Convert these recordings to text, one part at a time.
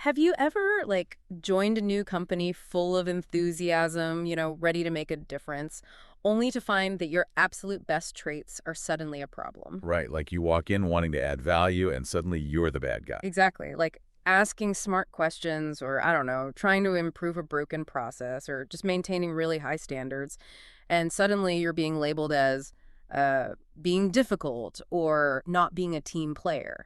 Have you ever, joined a new company full of enthusiasm, ready to make a difference, only to find that your absolute best traits are suddenly a problem? Right, like you walk in wanting to add value and suddenly you're the bad guy. Exactly. Like asking smart questions or, I don't know, trying to improve a broken process or just maintaining really high standards. And suddenly you're being labeled as uh, being difficult or not being a team player.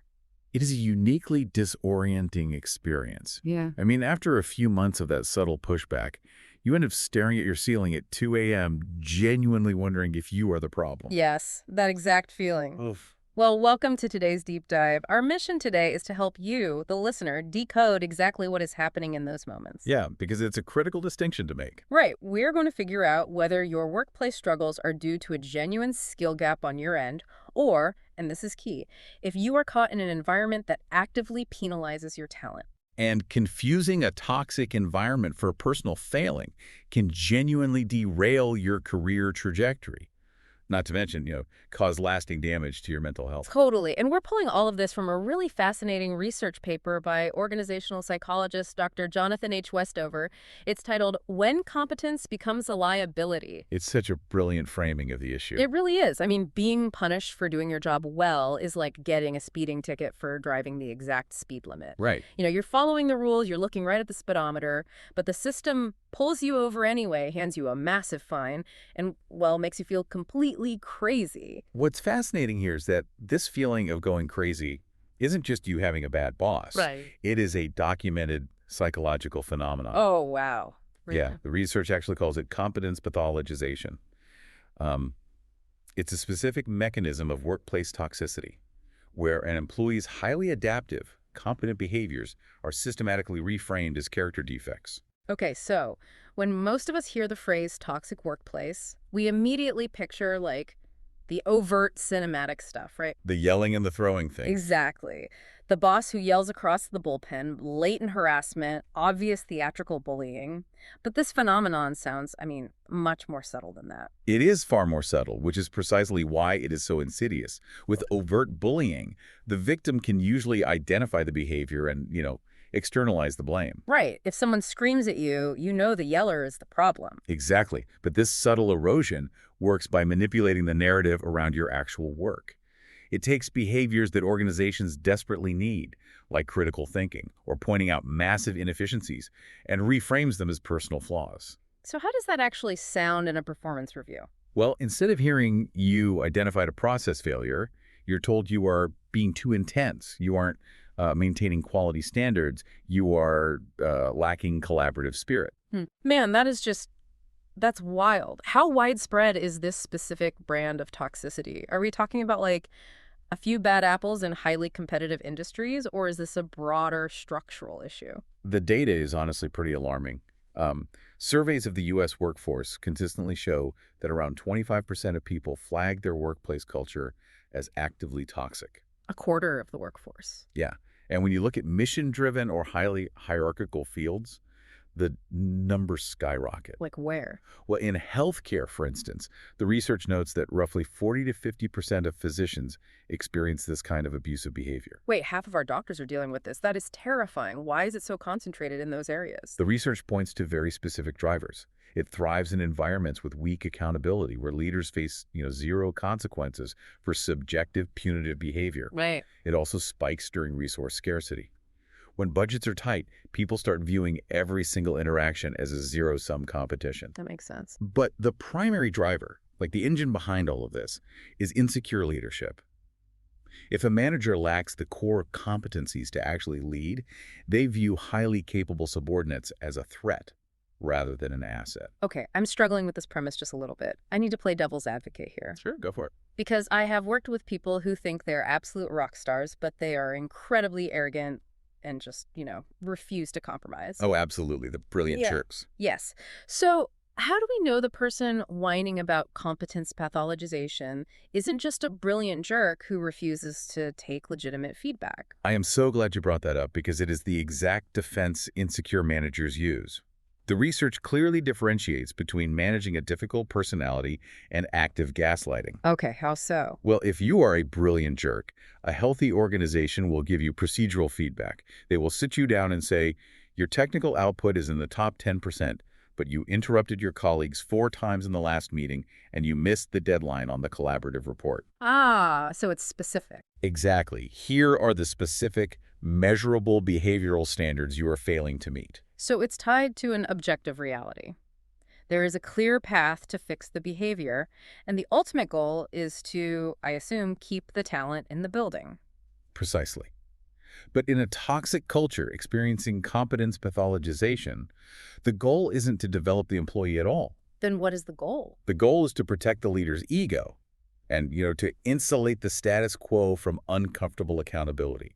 It is a uniquely disorienting experience. Yeah. I mean, after a few months of that subtle pushback, you end up staring at your ceiling at 2 a.m., genuinely wondering if you are the problem. Yes, that exact feeling. Oof. Well, welcome to today's deep dive. Our mission today is to help you, the listener, decode exactly what is happening in those moments. Yeah, because it's a critical distinction to make. Right. We're going to figure out whether your workplace struggles are due to a genuine skill gap on your end, or, and this is key, if you are caught in an environment that actively penalizes your talent. And confusing a toxic environment for a personal failing can genuinely derail your career trajectory. Not to mention, cause lasting damage to your mental health. Totally. And we're pulling all of this from a really fascinating research paper by organizational psychologist Dr. Jonathan H. Westover. It's titled When Competence Becomes a Liability. It's such a brilliant framing of the issue. It really is. I mean, being punished for doing your job well is like getting a speeding ticket for driving the exact speed limit. Right. You're following the rules, you're looking right at the speedometer, but the system pulls you over anyway, hands you a massive fine, and, well, makes you feel completely crazy. What's fascinating here is that this feeling of going crazy isn't just you having a bad boss. Right. It is a documented psychological phenomenon. Oh, wow. Really? Yeah, the research actually calls it competence pathologization. Um, it's a specific mechanism of workplace toxicity where an employee's highly adaptive, competent behaviors are systematically reframed as character defects. Okay, so when most of us hear the phrase toxic workplace, we immediately picture, the overt cinematic stuff, right? The yelling and the throwing thing. Exactly. The boss who yells across the bullpen, blatant harassment, obvious theatrical bullying. But this phenomenon sounds, much more subtle than that. It is far more subtle, which is precisely why it is so insidious. With overt bullying, the victim can usually identify the behavior and, externalize the blame. Right. If someone screams at you, you know the yeller is the problem. Exactly. But this subtle erosion works by manipulating the narrative around your actual work. It takes behaviors that organizations desperately need, like critical thinking or pointing out massive inefficiencies, and reframes them as personal flaws. So how does that actually sound in a performance review? Well, instead of hearing you identified a process failure, you're told you are being too intense. You aren't maintaining quality standards. You are lacking collaborative spirit. Man, that's wild. How widespread is this specific brand of toxicity? Are we talking about a few bad apples in highly competitive industries, or is this a broader structural issue? The data is honestly pretty alarming. Surveys of the U.S. workforce consistently show that around 25% of people flag their workplace culture as actively toxic. A quarter of the workforce. Yeah. And when you look at mission-driven or highly hierarchical fields, the numbers skyrocket. Like where? Well, in healthcare, for instance, the research notes that roughly 40 to 50% of physicians experience this kind of abusive behavior. Wait, half of our doctors are dealing with this. That is terrifying. Why is it so concentrated in those areas? The research points to very specific drivers. It thrives in environments with weak accountability, where leaders face, zero consequences for subjective punitive behavior. Right. It also spikes during resource scarcity. When budgets are tight, people start viewing every single interaction as a zero-sum competition. That makes sense. But the primary driver, like the engine behind all of this, is insecure leadership. If a manager lacks the core competencies to actually lead, they view highly capable subordinates as a threat rather than an asset. Okay, I'm struggling with this premise just a little bit. I need to play devil's advocate here. Sure, go for it. Because I have worked with people who think they're absolute rock stars, but they are incredibly arrogant and just, refuse to compromise. Oh, absolutely. The brilliant Yeah. jerks. Yes. So how do we know the person whining about competence pathologization isn't just a brilliant jerk who refuses to take legitimate feedback? I am so glad you brought that up because it is the exact defense insecure managers use. The research clearly differentiates between managing a difficult personality and active gaslighting. Okay, how so? Well, if you are a brilliant jerk, a healthy organization will give you procedural feedback. They will sit you down and say, your technical output is in the top 10%, but you interrupted your colleagues 4 times in the last meeting and you missed the deadline on the collaborative report. Ah, so it's specific. Exactly. Here are the specific, measurable behavioral standards you are failing to meet. So it's tied to an objective reality. There is a clear path to fix the behavior, and the ultimate goal is to, I assume, keep the talent in the building. Precisely. But in a toxic culture experiencing competence pathologization, the goal isn't to develop the employee at all. Then what is the goal? The goal is to protect the leader's ego and, to insulate the status quo from uncomfortable accountability.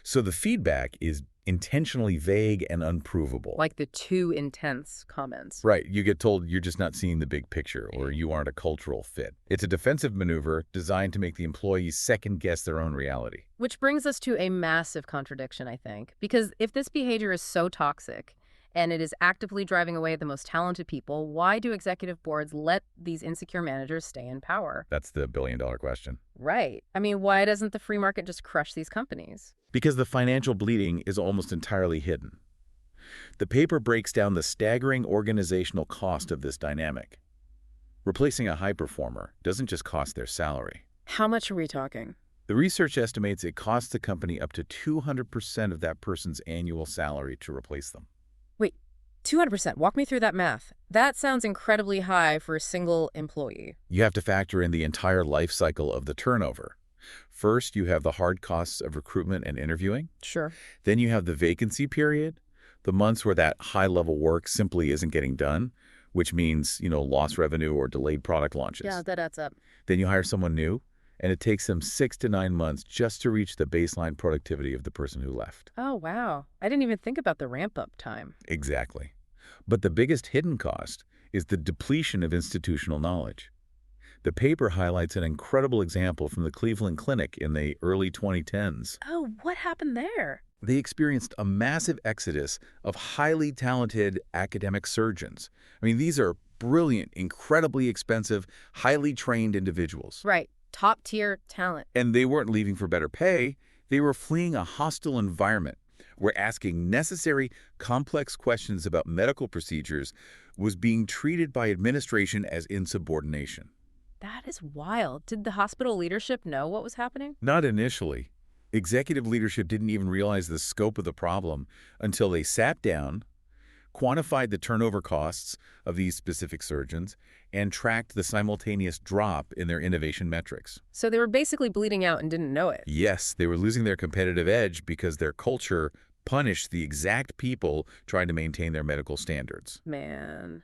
So the feedback is intentionally vague and unprovable. Like the too intense comments. Right, you get told you're just not seeing the big picture or you aren't a cultural fit. It's a defensive maneuver designed to make the employees second-guess their own reality. Which brings us to a massive contradiction, I think. Because if this behavior is so toxic and it is actively driving away the most talented people, why do executive boards let these insecure managers stay in power? That's the billion-dollar question. Right. I mean, why doesn't the free market just crush these companies? Because the financial bleeding is almost entirely hidden. The paper breaks down the staggering organizational cost of this dynamic. Replacing a high performer doesn't just cost their salary. How much are we talking? The research estimates it costs the company up to 200% of that person's annual salary to replace them. Wait, 200%. Walk me through that math. That sounds incredibly high for a single employee. You have to factor in the entire life cycle of the turnover. First, you have the hard costs of recruitment and interviewing. Sure. Then you have the vacancy period, the months where that high-level work simply isn't getting done, which means, lost revenue or delayed product launches. Yeah, that adds up. Then you hire someone new, and it takes them 6 to 9 months just to reach the baseline productivity of the person who left. Oh, wow. I didn't even think about the ramp-up time. Exactly. But the biggest hidden cost is the depletion of institutional knowledge. The paper highlights an incredible example from the Cleveland Clinic in the early 2010s. Oh, what happened there? They experienced a massive exodus of highly talented academic surgeons. I mean, these are brilliant, incredibly expensive, highly trained individuals. Right. Top-tier talent. And they weren't leaving for better pay. They were fleeing a hostile environment where asking necessary, complex questions about medical procedures was being treated by administration as insubordination. That is wild. Did the hospital leadership know what was happening? Not initially. Executive leadership didn't even realize the scope of the problem until they sat down, quantified the turnover costs of these specific surgeons, and tracked the simultaneous drop in their innovation metrics. So they were basically bleeding out and didn't know it. Yes, they were losing their competitive edge because their culture punished the exact people trying to maintain their medical standards. Man.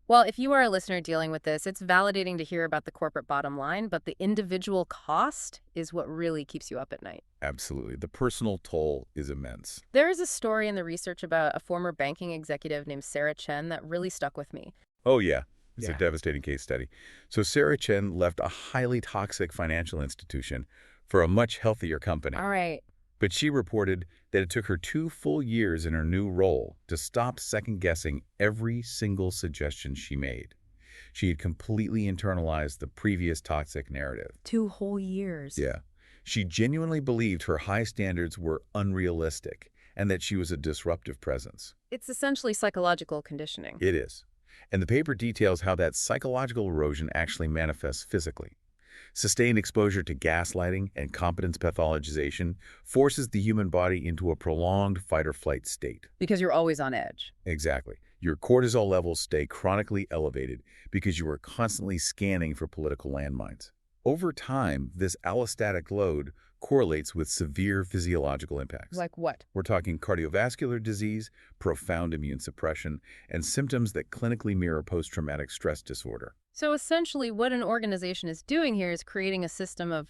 Well, if you are a listener dealing with this, it's validating to hear about the corporate bottom line, but the individual cost is what really keeps you up at night. Absolutely. The personal toll is immense. There is a story in the research about a former banking executive named Sarah Chen that really stuck with me. Oh, yeah. It's a devastating case study. So Sarah Chen left a highly toxic financial institution for a much healthier company. All right. But she reported that it took her 2 full years in her new role to stop second-guessing every single suggestion she made. She had completely internalized the previous toxic narrative. 2 whole years. Yeah. She genuinely believed her high standards were unrealistic and that she was a disruptive presence. It's essentially psychological conditioning. It is. And the paper details how that psychological erosion actually manifests physically. Sustained exposure to gaslighting and competence pathologization forces the human body into a prolonged fight-or-flight state. Because you're always on edge. Exactly. Your cortisol levels stay chronically elevated because you are constantly scanning for political landmines. Over time, this allostatic load correlates with severe physiological impacts. Like what? We're talking cardiovascular disease, profound immune suppression, and symptoms that clinically mirror post-traumatic stress disorder. So essentially what an organization is doing here is creating a system of,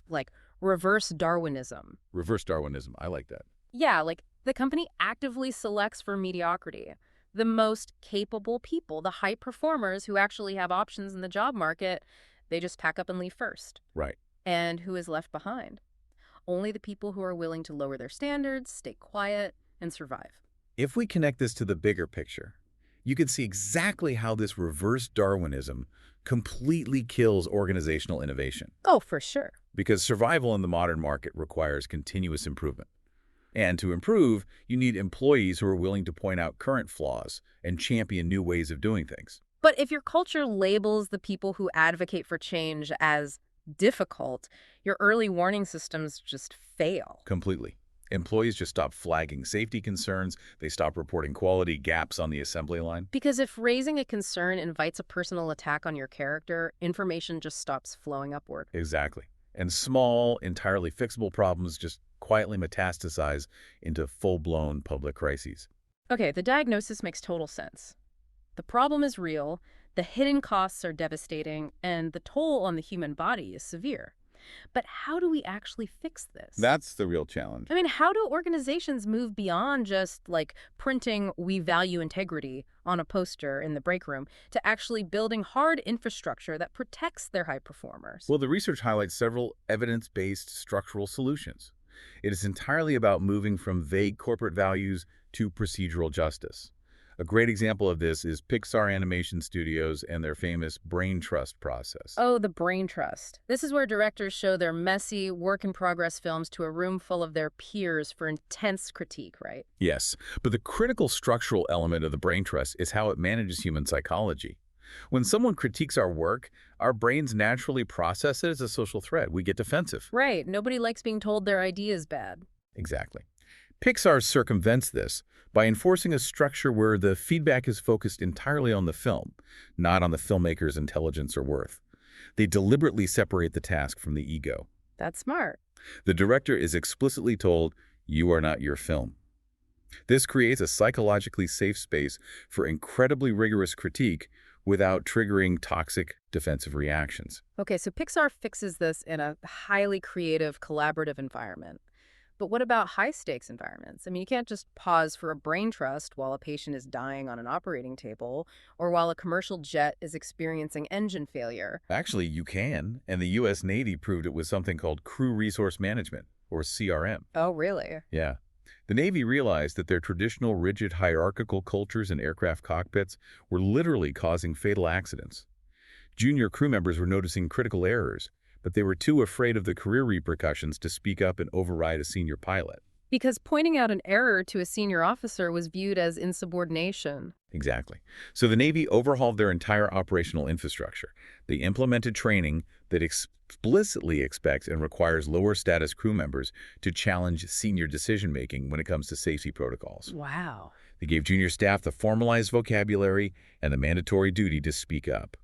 reverse Darwinism. Reverse Darwinism, I like that. Yeah, the company actively selects for mediocrity. The most capable people, the high performers who actually have options in the job market, they just pack up and leave first. Right. And who is left behind? Only the people who are willing to lower their standards, stay quiet, and survive. If we connect this to the bigger picture, You can see exactly how this reverse Darwinism completely kills organizational innovation, Oh, for sure. because survival in the modern market requires continuous improvement. And to improve, you need employees who are willing to point out current flaws and champion new ways of doing things. But if your culture labels the people who advocate for change as difficult, your early warning systems just fail. Completely. Employees just stop flagging safety concerns, they stop reporting quality gaps on the assembly line. Because if raising a concern invites a personal attack on your character, information just stops flowing upward. Exactly. And small, entirely fixable problems just quietly metastasize into full-blown public crises. Okay, the diagnosis makes total sense. The problem is real, the hidden costs are devastating, and the toll on the human body is severe. But how do we actually fix this? That's the real challenge. I mean, how do organizations move beyond just like printing "we value integrity" on a poster in the break room to actually building hard infrastructure that protects their high performers? Well, the research highlights several evidence-based structural solutions. It is entirely about moving from vague corporate values to procedural justice. A great example of this is Pixar Animation Studios and their famous brain trust process. Oh, the brain trust. This is where directors show their messy, work-in-progress films to a room full of their peers for intense critique, right? Yes, but the critical structural element of the brain trust is how it manages human psychology. When someone critiques our work, our brains naturally process it as a social threat. We get defensive. Right. Nobody likes being told their idea is bad. Exactly. Pixar circumvents this by enforcing a structure where the feedback is focused entirely on the film, not on the filmmaker's intelligence or worth. They deliberately separate the task from the ego. That's smart. The director is explicitly told, "You are not your film." This creates a psychologically safe space for incredibly rigorous critique without triggering toxic defensive reactions. Okay, so Pixar fixes this in a highly creative, collaborative environment. But what about high-stakes environments? I mean, you can't just pause for a brain trust while a patient is dying on an operating table or while a commercial jet is experiencing engine failure. Actually, you can, and the U.S. Navy proved it with something called Crew Resource Management, or CRM. Oh, really? Yeah. The Navy realized that their traditional rigid hierarchical cultures in aircraft cockpits were literally causing fatal accidents. Junior crew members were noticing critical errors, but they were too afraid of the career repercussions to speak up and override a senior pilot. Because pointing out an error to a senior officer was viewed as insubordination. Exactly. So the Navy overhauled their entire operational infrastructure. They implemented training that explicitly expects and requires lower status crew members to challenge senior decision-making when it comes to safety protocols. Wow. They gave junior staff the formalized vocabulary and the mandatory duty to speak up.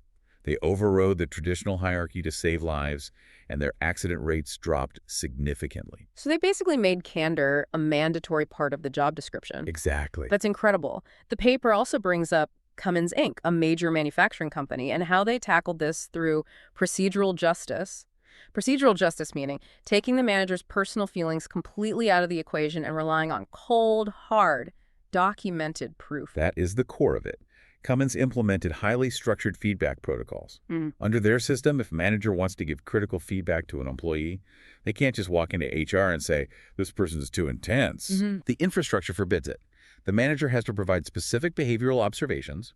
They overrode the traditional hierarchy to save lives, and their accident rates dropped significantly. So they basically made candor a mandatory part of the job description. Exactly. That's incredible. The paper also brings up Cummins Inc., a major manufacturing company, and how they tackled this through procedural justice. Procedural justice meaning taking the manager's personal feelings completely out of the equation and relying on cold, hard, documented proof. That is the core of it. Cummins implemented highly structured feedback protocols. Under their system, if a manager wants to give critical feedback to an employee, they can't just walk into HR and say, "This person is too intense." The infrastructure forbids it. The manager has to provide specific behavioral observations,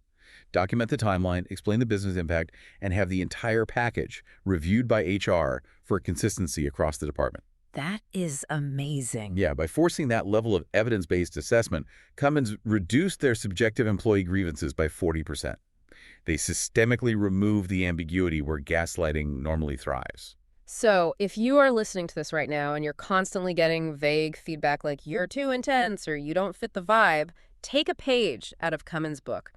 document the timeline, explain the business impact, and have the entire package reviewed by HR for consistency across the department. That is amazing. Yeah, by forcing that level of evidence-based assessment, Cummins reduced their subjective employee grievances by 40%. They systemically removed the ambiguity where gaslighting normally thrives. So if you are listening to this right now and you're constantly getting vague feedback like you're too intense or you don't fit the vibe, take a page out of Cummins' book.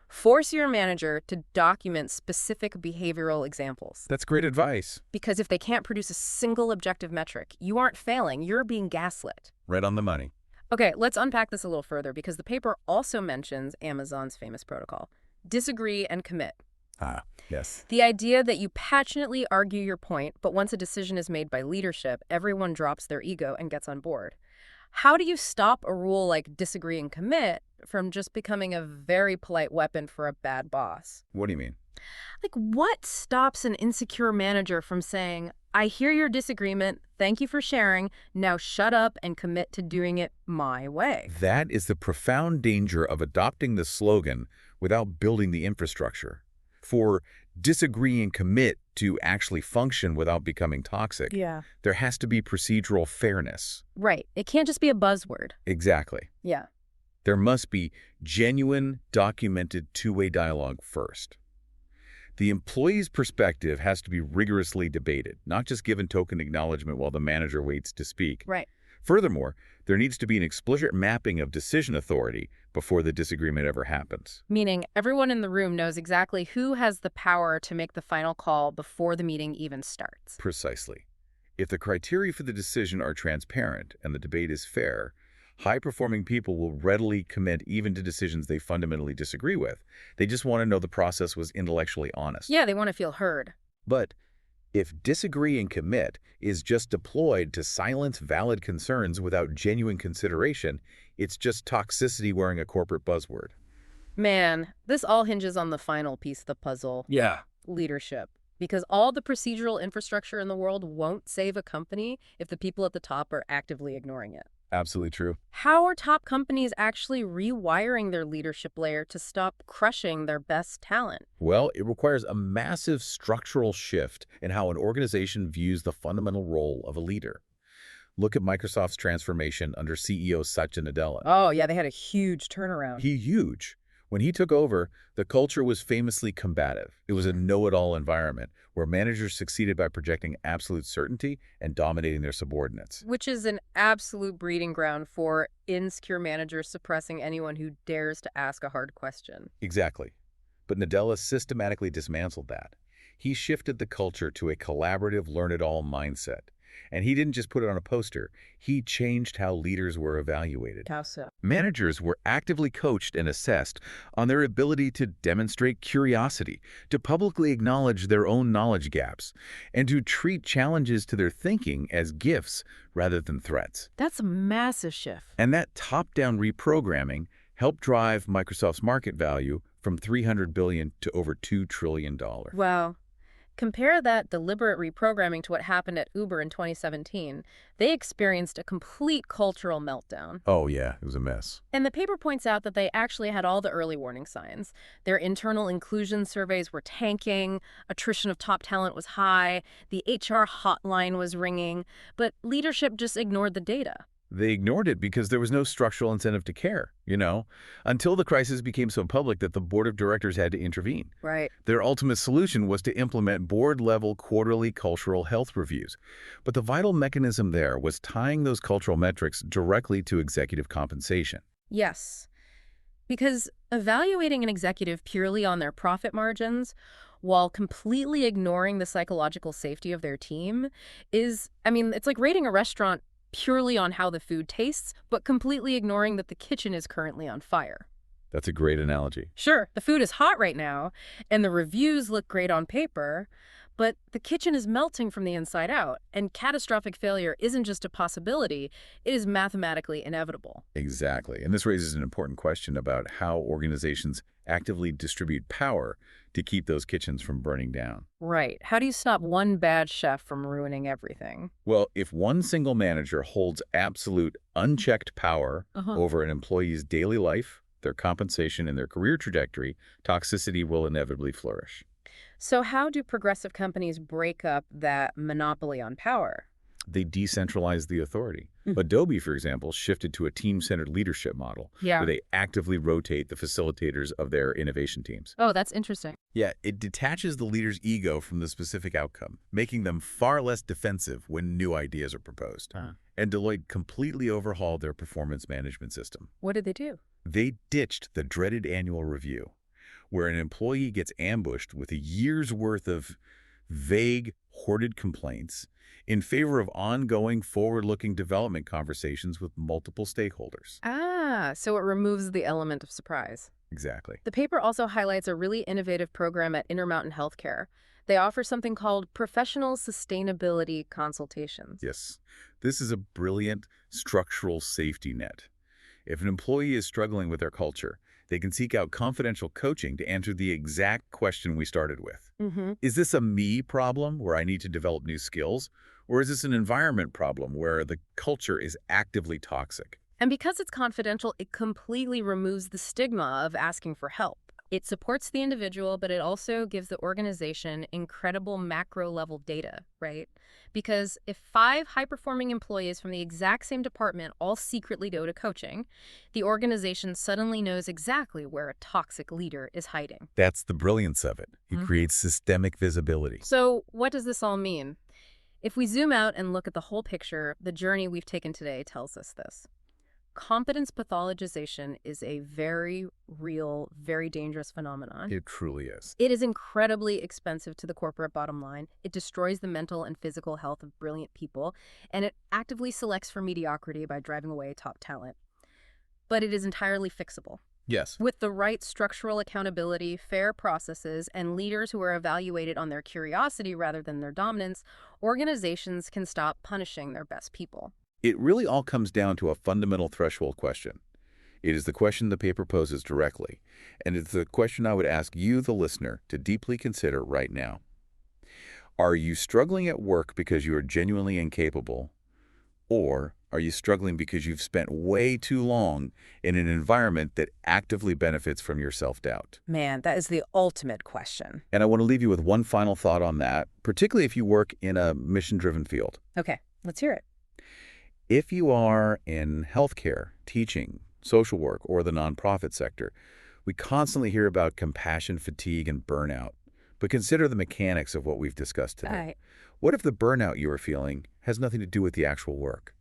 Force your manager to document specific behavioral examples. That's great advice. Because if they can't produce a single objective metric, you aren't failing, you're being gaslit. Right on the money. Okay, let's unpack this a little further because the paper also mentions Amazon's famous protocol. Disagree and commit. Ah, yes. The idea that you passionately argue your point, but once a decision is made by leadership, everyone drops their ego and gets on board. How do you stop a rule like disagree and commit from just becoming a very polite weapon for a bad boss? What do you mean? Like, what stops an insecure manager from saying, "I hear your disagreement, thank you for sharing, now shut up and commit to doing it my way"? That is the profound danger of adopting the slogan, without building the infrastructure. For disagree and commit to actually function without becoming toxic, Yeah. there has to be procedural fairness. Right. It can't just be a buzzword. Exactly. Yeah. There must be genuine, documented two-way dialogue first. The employee's perspective has to be rigorously debated, not just given token acknowledgement while the manager waits to speak. Right. Furthermore, there needs to be an explicit mapping of decision authority before the disagreement ever happens. Meaning everyone in the room knows exactly who has the power to make the final call before the meeting even starts. Precisely. If the criteria for the decision are transparent and the debate is fair, high-performing people will readily commit even to decisions they fundamentally disagree with. They just want to know the process was intellectually honest. Yeah, they want to feel heard. But if disagree and commit is just deployed to silence valid concerns without genuine consideration, it's just toxicity wearing a corporate buzzword. Man, this all hinges on the final piece of the puzzle. Yeah. Leadership. Because all the procedural infrastructure in the world won't save a company if the people at the top are actively ignoring it. Absolutely true. How are top companies actually rewiring their leadership layer to stop crushing their best talent? Well, it requires a massive structural shift in how an organization views the fundamental role of a leader. Look at Microsoft's transformation under CEO Satya Nadella. Oh, yeah, they had a huge turnaround. Huge. When he took over, the culture was famously combative. It was a know-it-all environment where managers succeeded by projecting absolute certainty and dominating their subordinates. Which is an absolute breeding ground for insecure managers suppressing anyone who dares to ask a hard question. Exactly. But Nadella systematically dismantled that. He shifted the culture to a collaborative, learn-it-all mindset. And he didn't just put it on a poster. He changed how leaders were evaluated. How so? Managers were actively coached and assessed on their ability to demonstrate curiosity, to publicly acknowledge their own knowledge gaps, and to treat challenges to their thinking as gifts rather than threats. That's a massive shift. And that top-down reprogramming helped drive Microsoft's market value from $300 billion to over $2 trillion. Wow. Compare that deliberate reprogramming to what happened at Uber in 2017. They experienced a complete cultural meltdown. Oh yeah, it was a mess. And the paper points out that they actually had all the early warning signs. Their internal inclusion surveys were tanking, attrition of top talent was high, the HR hotline was ringing, but leadership just ignored the data. They ignored it because there was no structural incentive to care, until the crisis became so public that the board of directors had to intervene. Right. Their ultimate solution was to implement board-level quarterly cultural health reviews. But the vital mechanism there was tying those cultural metrics directly to executive compensation. Yes. Because evaluating an executive purely on their profit margins while completely ignoring the psychological safety of their team is, it's like rating a restaurant purely on how the food tastes, but completely ignoring that the kitchen is currently on fire. That's a great analogy. Sure, the food is hot right now, and the reviews look great on paper, but the kitchen is melting from the inside out, and catastrophic failure isn't just a possibility, it is mathematically inevitable. Exactly. And this raises an important question about how organizations actively distribute power to keep those kitchens from burning down. Right. How do you stop one bad chef from ruining everything? Well, if one single manager holds absolute unchecked power over an employee's daily life, their compensation, and their career trajectory, toxicity will inevitably flourish. So how do progressive companies break up that monopoly on power? They decentralize the authority. Adobe, for example, shifted to a team-centered leadership model where they actively rotate the facilitators of their innovation teams. Oh, that's interesting. Yeah, it detaches the leader's ego from the specific outcome, making them far less defensive when new ideas are proposed. And Deloitte completely overhauled their performance management system. What did they do? They ditched the dreaded annual review, where an employee gets ambushed with a year's worth of vague, hoarded complaints in favor of ongoing, forward-looking development conversations with multiple stakeholders. Ah, so it removes the element of surprise. Exactly. The paper also highlights a really innovative program at Intermountain Healthcare. They offer something called professional sustainability consultations. Yes, this is a brilliant structural safety net. If an employee is struggling with their culture, they can seek out confidential coaching to answer the exact question we started with. Is this a me problem where I need to develop new skills? Or is this an environment problem where the culture is actively toxic? And because it's confidential, it completely removes the stigma of asking for help. It supports the individual, but it also gives the organization incredible macro level data, right? Because if five high performing employees from the exact same department all secretly go to coaching, the organization suddenly knows exactly where a toxic leader is hiding. That's the brilliance of it. It Mhm. creates systemic visibility. So, what does this all mean? If we zoom out and look at the whole picture, the journey we've taken today tells us this. Competence pathologization is a very real, very dangerous phenomenon. It truly is. It is incredibly expensive to the corporate bottom line. It destroys the mental and physical health of brilliant people, and it actively selects for mediocrity by driving away top talent. But it is entirely fixable. Yes. With the right structural accountability, fair processes, and leaders who are evaluated on their curiosity rather than their dominance, organizations can stop punishing their best people. It really all comes down to a fundamental threshold question. It is the question the paper poses directly, and it's the question I would ask you, the listener, to deeply consider right now. Are you struggling at work because you are genuinely incapable, or are you struggling because you've spent way too long in an environment that actively benefits from your self-doubt? Man, that is the ultimate question. And I want to leave you with one final thought on that, particularly if you work in a mission-driven field. Okay, let's hear it. If you are in healthcare, teaching, social work, or the nonprofit sector, we constantly hear about compassion fatigue and burnout. But consider the mechanics of what we've discussed All today. right. What if the burnout you are feeling has nothing to do with the actual work?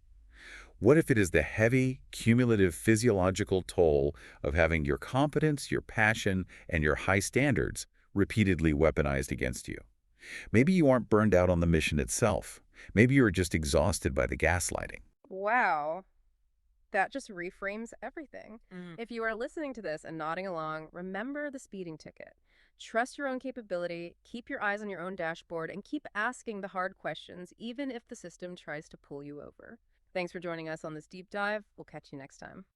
What if it is the heavy, cumulative physiological toll of having your competence, your passion, and your high standards repeatedly weaponized against you? Maybe you aren't burned out on the mission itself. Maybe you're just exhausted by the gaslighting. Wow. That just reframes everything. If you are listening to this and nodding along, remember the speeding ticket. Trust your own capability, keep your eyes on your own dashboard, and keep asking the hard questions, even if the system tries to pull you over. Thanks for joining us on this deep dive. We'll catch you next time.